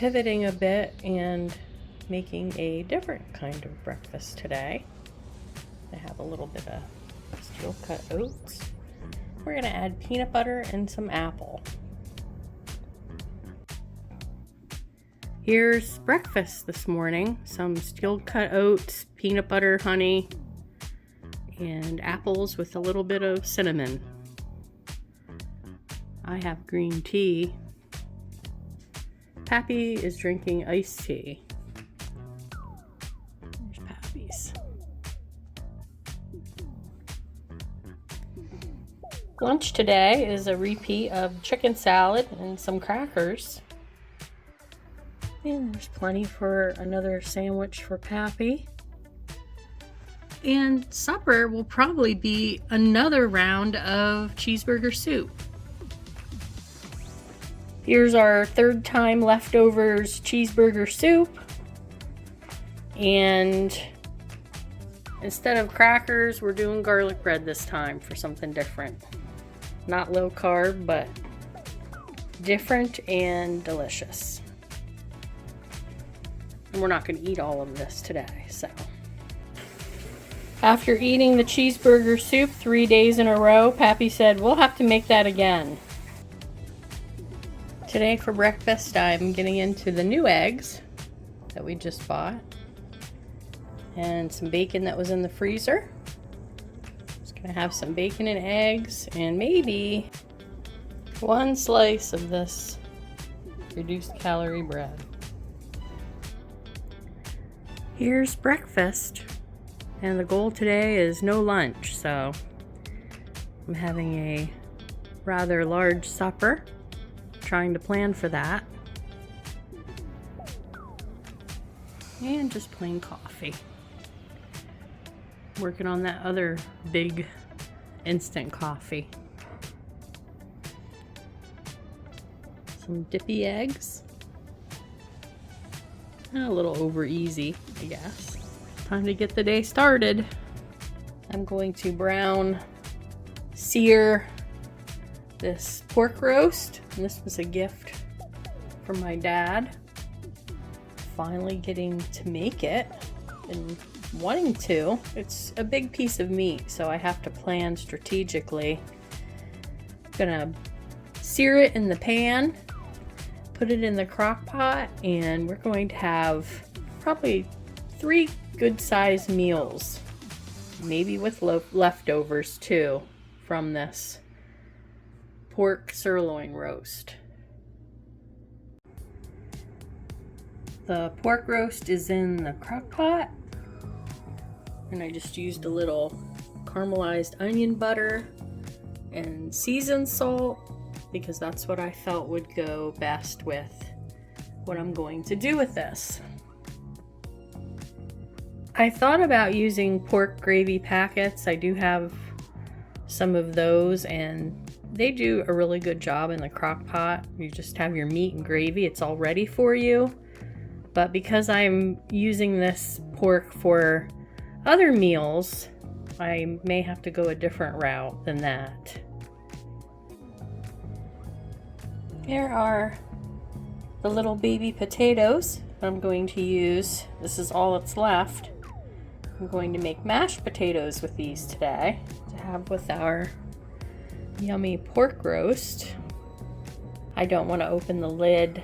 pivoting a bit and making a different kind of breakfast today. I have a little bit of steel cut oats. We're going to add peanut butter and some apple. Here's breakfast this morning. Some steel cut oats, peanut butter, honey, and apples with a little bit of cinnamon. I have green tea. Pappy is drinking iced tea. There's Pappy's. Lunch today is a repeat of chicken salad and some crackers. And there's plenty for another sandwich for Pappy. And supper will probably be another round of cheeseburger soup. Here's our third time leftovers cheeseburger soup. And instead of crackers, we're doing garlic bread this time for something different. Not low carb, but different and delicious. And we're not going to eat all of this today, so. After eating the cheeseburger soup 3 days in a row, Pappy said, we'll have to make that again. Today for breakfast, I'm getting into the new eggs that we just bought. And some bacon that was in the freezer. Just gonna have some bacon and eggs and maybe one slice of this reduced calorie bread. Here's breakfast, and the goal today is no lunch, so I'm having a rather large supper, trying to plan for that, and just plain coffee. Working on that other big instant coffee. Some dippy eggs. A little over easy, I guess. Time to get the day started. I'm going to sear this pork roast. And this was a gift from my dad. Finally getting to make it and wanting to. It's a big piece of meat, so I have to plan strategically. I'm gonna sear it in the pan, put it in the crock pot, and we're going to have probably 3 good sized meals, maybe with leftovers too from this pork sirloin roast. The pork roast is in the crock pot, and I just used a little caramelized onion butter and seasoned salt because that's what I felt would go best with what I'm going to do with this. I thought about using pork gravy packets. I do have some of those, and they do a really good job in the crock pot. You just have your meat and gravy, it's all ready for you. But because I'm using this pork for other meals, I may have to go a different route than that. Here are the little baby potatoes I'm going to use. This is all that's left. I'm going to make mashed potatoes with these today to have with our yummy pork roast. I don't want to open the lid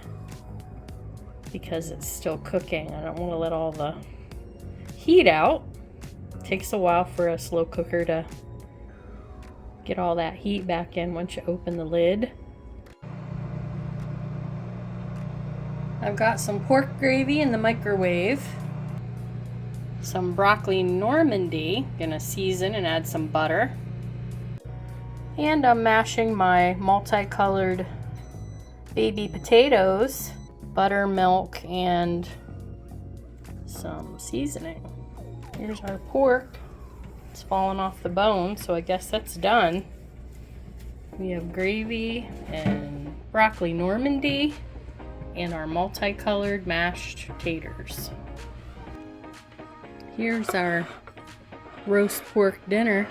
because it's still cooking. I don't want to let all the heat out. It takes a while for a slow cooker to get all that heat back in once you open the lid. I've got some pork gravy in the microwave, some broccoli Normandy, gonna season and add some butter, and I'm mashing my multicolored baby potatoes, butter, milk, and some seasoning. Here's our pork. It's fallen off the bone, so I guess that's done. We have gravy and broccoli Normandy and our multicolored mashed taters. Here's our roast pork dinner.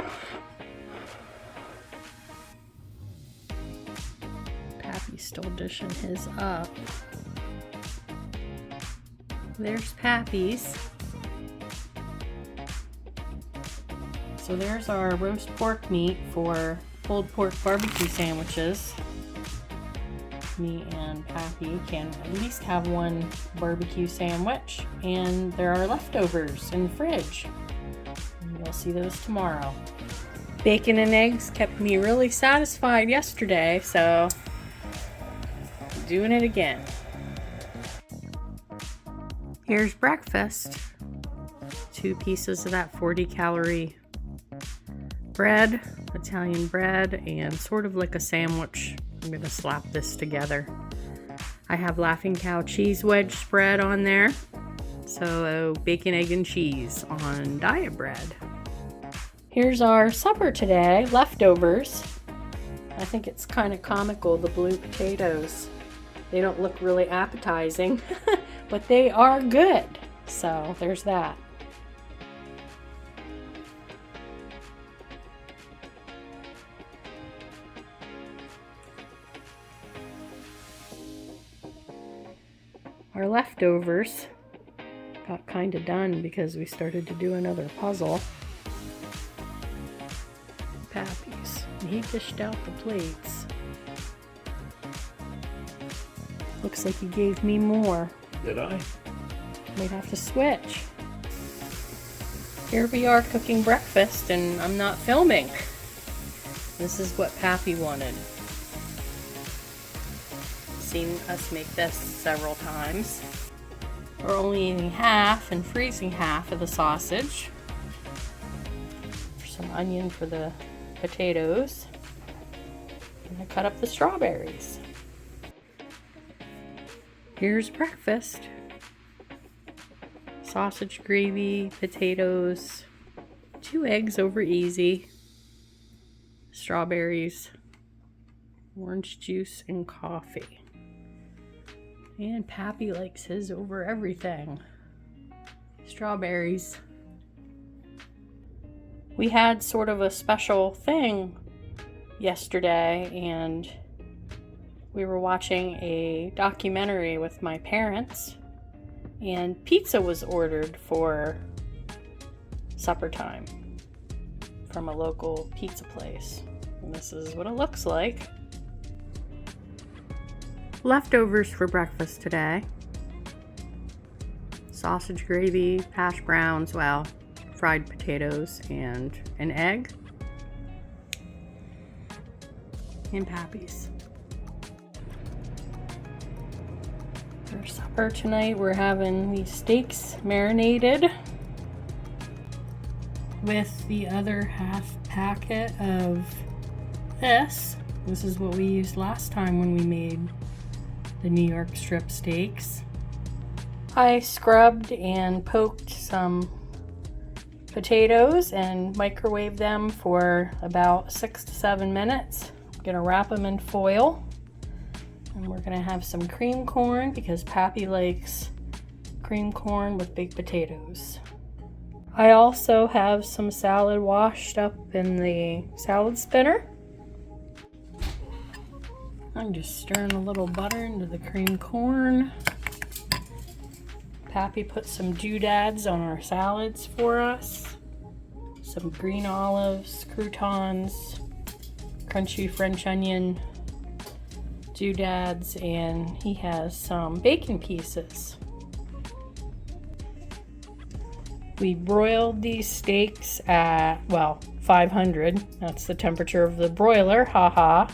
Pappy's still dishing his up. There's Pappy's. So there's our roast pork meat for pulled pork barbecue sandwiches. Me and Pappy can at least have one barbecue sandwich, and there are leftovers in the fridge. You'll see those tomorrow. Bacon and eggs kept me really satisfied yesterday, so doing it again. Here's breakfast. 2 pieces of that 40-calorie bread, Italian bread, and sort of like a sandwich. I'm gonna slap this together. I have Laughing Cow cheese wedge spread on there. So bacon, egg, and cheese on diet bread. Here's our supper today, leftovers. I think it's kind of comical, the blue potatoes. They don't look really appetizing, but they are good. So there's that. Our leftovers got kind of done because we started to do another puzzle. Pappy's. He dished out the plates. Looks like he gave me more. Did I? Might have to switch. Here we are cooking breakfast and I'm not filming. This is what Pappy wanted. Seen us make this several times. We're only eating half and freezing half of the sausage. Some onion for the potatoes. And I cut up the strawberries. Here's breakfast. Sausage gravy, potatoes, 2 eggs over easy, strawberries, orange juice, and coffee. And Pappy likes his over everything. Strawberries. We had sort of a special thing yesterday, and we were watching a documentary with my parents, and pizza was ordered for supper time from a local pizza place. And this is what it looks like. Leftovers for breakfast today. Sausage gravy, hash browns, well, fried potatoes, and an egg. And Pappy's. For supper tonight, we're having these steaks marinated with the other half packet of this. This is what we used last time when we made the New York strip steaks. I scrubbed and poked some potatoes and microwaved them for about 6 to 7 minutes. I'm gonna wrap them in foil. And we're gonna have some cream corn because Pappy likes cream corn with baked potatoes. I also have some salad washed up in the salad spinner. I'm just stirring a little butter into the cream corn. Pappy put some doodads on our salads for us. Some green olives, croutons, crunchy French onion doodads, and he has some bacon pieces. We broiled these steaks at, well, 500. That's the temperature of the broiler, haha.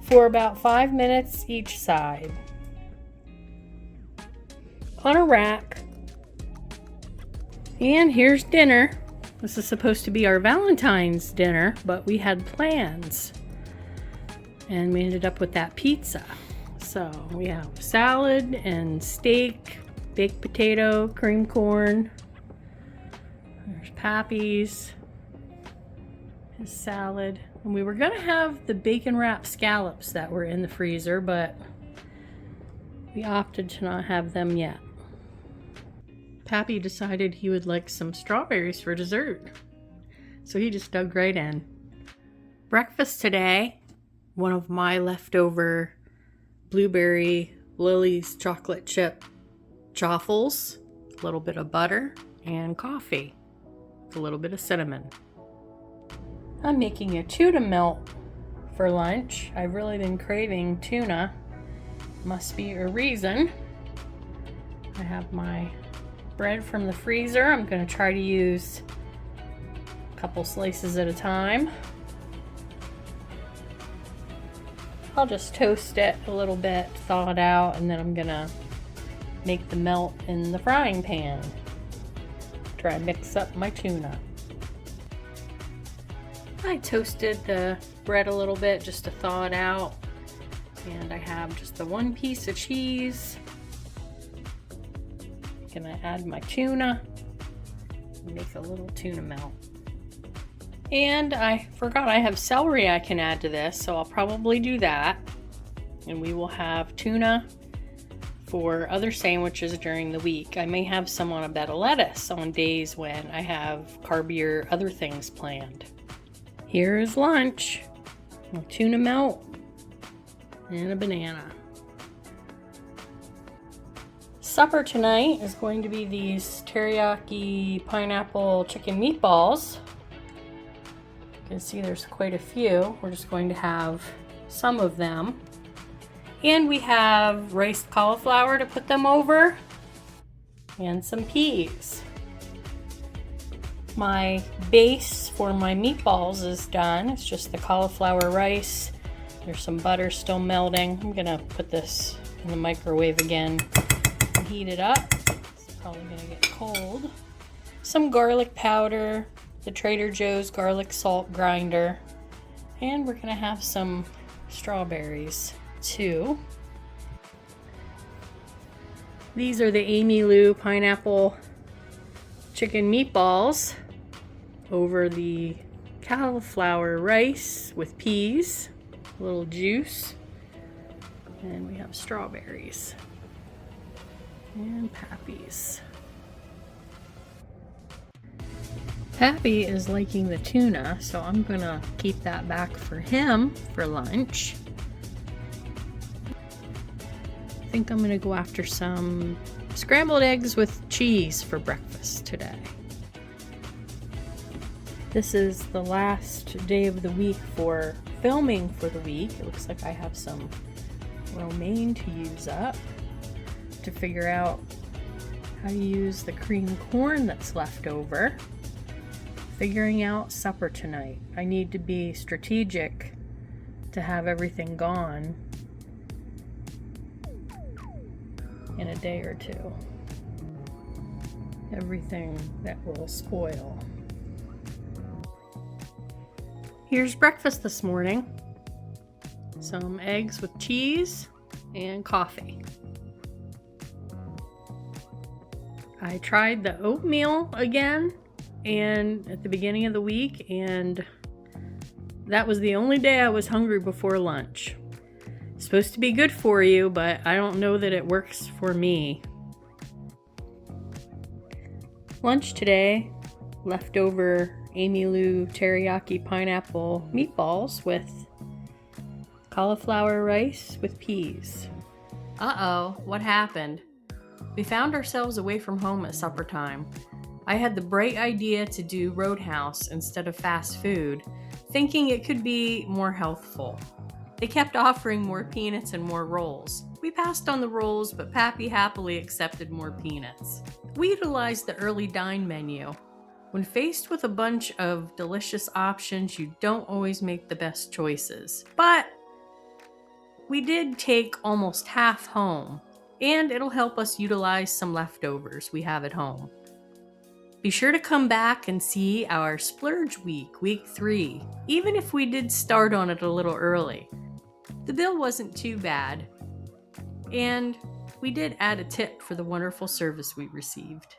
For about 5 minutes each side. On a rack. And here's dinner. This is supposed to be our Valentine's dinner, but we had plans. And we ended up with that pizza. So we have salad and steak, baked potato, cream corn. There's Pappy's, his salad. And we were gonna have the bacon wrapped scallops that were in the freezer, but we opted to not have them yet. Pappy decided he would like some strawberries for dessert, so he just dug right in. Breakfast today, one of my leftover blueberry Lily's chocolate chip Joffles, a little bit of butter, and coffee, with a little bit of cinnamon. I'm making a tuna melt for lunch. I've really been craving tuna. Must be a reason. I have my bread from the freezer. I'm going to try to use a couple slices at a time. I'll just toast it a little bit, thaw it out, and then I'm going to make the melt in the frying pan. Try to mix up my tuna. I toasted the bread a little bit just to thaw it out. And I have just the one piece of cheese. I'm gonna add my tuna and make a little tuna melt. And I forgot I have celery I can add to this, so I'll probably do that. And we will have tuna for other sandwiches during the week. I may have some on a bed of lettuce on days when I have carbier other things planned. Here is lunch. A tuna melt and a banana. Supper tonight is going to be these teriyaki pineapple chicken meatballs. You can see there's quite a few. We're just going to have some of them. And we have riced cauliflower to put them over and some peas. My base for my meatballs is done. It's just the cauliflower rice. There's some butter still melting. I'm gonna put this in the microwave again and heat it up. It's probably gonna get cold. Some garlic powder, the Trader Joe's garlic salt grinder, and we're gonna have some strawberries too. These are the Amy Lou pineapple chicken meatballs over the cauliflower rice with peas, a little juice, and we have strawberries and Pappy's. Pappy is liking the tuna, so I'm gonna keep that back for him for lunch. I think I'm gonna go after some scrambled eggs with cheese for breakfast today. This is the last day of the week for filming for the week. It looks like I have some romaine to use up to figure out how to use the cream corn that's left over. Figuring out supper tonight. I need to be strategic to have everything gone in a day or two. Everything that will spoil. Here's breakfast this morning. Some eggs with cheese and coffee. I tried the oatmeal again and at the beginning of the week, and that was the only day I was hungry before lunch. It's supposed to be good for you, but I don't know that it works for me. Lunch today, leftover Amy Lou teriyaki pineapple meatballs with cauliflower rice with peas. Uh-oh, what happened? We found ourselves away from home at supper time. I had the bright idea to do Roadhouse instead of fast food, thinking it could be more healthful. They kept offering more peanuts and more rolls. We passed on the rolls, but Pappy happily accepted more peanuts. We utilized the early dine menu. When faced with a bunch of delicious options, you don't always make the best choices. But we did take almost half home, and it'll help us utilize some leftovers we have at home. Be sure to come back and see our Splurge Week, Week 3, even if we did start on it a little early. The bill wasn't too bad, and we did add a tip for the wonderful service we received.